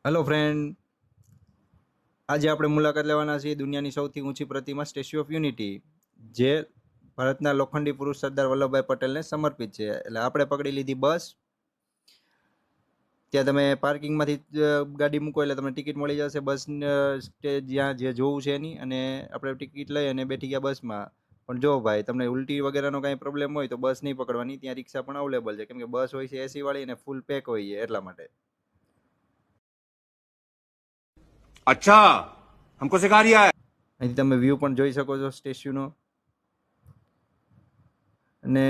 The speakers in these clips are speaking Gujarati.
હેલો ફ્રેન્ડ, આજે આપણે મુલાકાત લેવાના છીએ દુનિયાની સૌથી ઊંચી પ્રતિમા સ્ટેચ્યુ ઓફ યુનિટી, જે ભારતના લોખંડી પુરુષ સરદાર વલ્લભભાઈ પટેલને સમર્પિત છે. એટલે આપણે પકડી લીધી બસ. ત્યાં તમે પાર્કિંગમાંથી ગાડી મૂકો એટલે તમને ટિકિટ મળી જશે બસ સ્ટેજ જ્યાં જે જોવું છે એની. અને આપણે ટિકિટ લઈ અને બેઠી ગયા બસમાં. પણ જો ભાઈ, તમને ઉલટી વગેરેનો કાંઈ પ્રોબ્લેમ હોય તો બસ નહીં પકડવાની. ત્યાં રિક્ષા પણ અવેલેબલ છે, કેમ કે બસ હોય છે એસી વાળી અને ફૂલ પેક હોય છે, એટલા માટે. अच्छा, हमको सिखा रिया है। અહીંથી તમે વ્યૂ પણ જોઈ શકો છો સ્ટેચ્યુનો. અને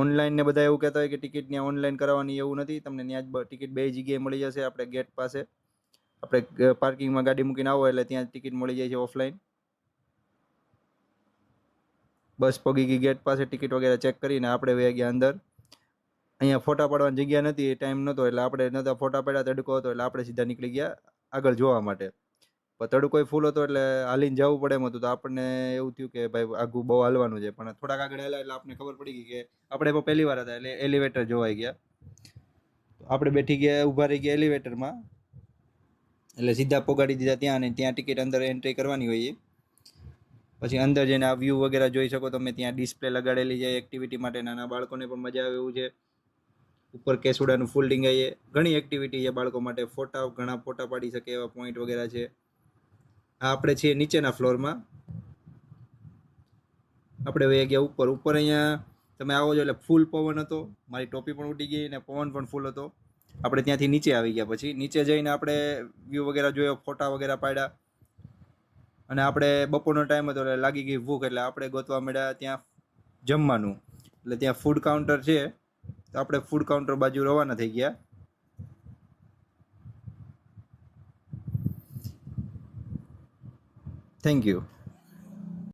ઓનલાઈન ને બધા એવું કહેતા હોય કે ટિકિટ ત્યાં ઓનલાઈન કરાવવાની, એવું નથી. તમને ત્યાં જ ટિકિટ બે જગ્યાએ મળી જશે. આપણે ગેટ પાસે, આપણે પાર્કિંગમાં ગાડી મૂકીને આવો એટલે ત્યાં ટિકિટ મળી જાય છે ઓફલાઈન. બસ પગી ગઈ ગેટ પાસે, ટિકિટ વગેરે ચેક કરીને આપણે વહી ગયા અંદર. અહીંયા ફોટા પાડવાની જગ્યા નથી, ટાઈમ નહોતો એટલે આપણે નહોતા ફોટા પાડ્યા. તડકો હતો એટલે આપણે સીધા નીકળી ગયા આગળ જોવા માટે. પણ તડકોય ફૂલ હતો એટલે હાલીને જવું પડે એમ હતું. તો આપણને એવું થયું કે ભાઈ આગું બહુ હાલવાનું છે. પણ થોડાક આગળ હાલ્યા એટલે આપણને ખબર પડી ગઈ કે આપણે પણ પહેલી વાર હતા એટલે એલિવેટર જોવાઈ ગયા. આપણે બેઠી ગયા, ઊભા રહી ગયા એલિવેટરમાં, એટલે સીધા પોગાડી દીધા ત્યાં. અને ત્યાં ટિકિટ અંદર એન્ટ્રી કરવાની હોય. પછી અંદર જઈને આ વ્યૂ વગેરે જોઈ શકો તમે. ત્યાં ડિસ્પ્લે લગાડેલી છે એક્ટિવિટી માટે, નાના બાળકોને પણ મજા આવે એવું છે. ઉપર કેસુડાનું ફોલ્ડિંગ છે, ઘણી એક્ટિવિટી છે બાળકો માટે. ફોટા, ઘણા ફોટા પાડી શકે એવા પોઈન્ટ વગેરે છે. આ આપણે છીએ નીચેના ફ્લોરમાં. આપણે વહી ગયા ઉપર. ઉપર અહીંયા તમે આવો છો એટલે ફૂલ પવન હતો. મારી ટોપી પણ ઉડી ગઈ અને પવન પણ ફૂલ હતો. આપણે ત્યાંથી નીચે આવી ગયા. પછી નીચે જઈને આપણે વ્યૂ વગેરે જોયો, ફોટા વગેરે પાડ્યા. અને આપણે બપોરનો ટાઈમ હતો એટલે લાગી ગઈ ભૂખ, એટલે આપણે ગોતવા મળ્યા ત્યાં જમવાનું. એટલે ત્યાં ફૂડ કાઉન્ટર છે, તો આપણે ફૂડ કાઉન્ટર બાજુ રવાના થઈ ગયા. Thank you.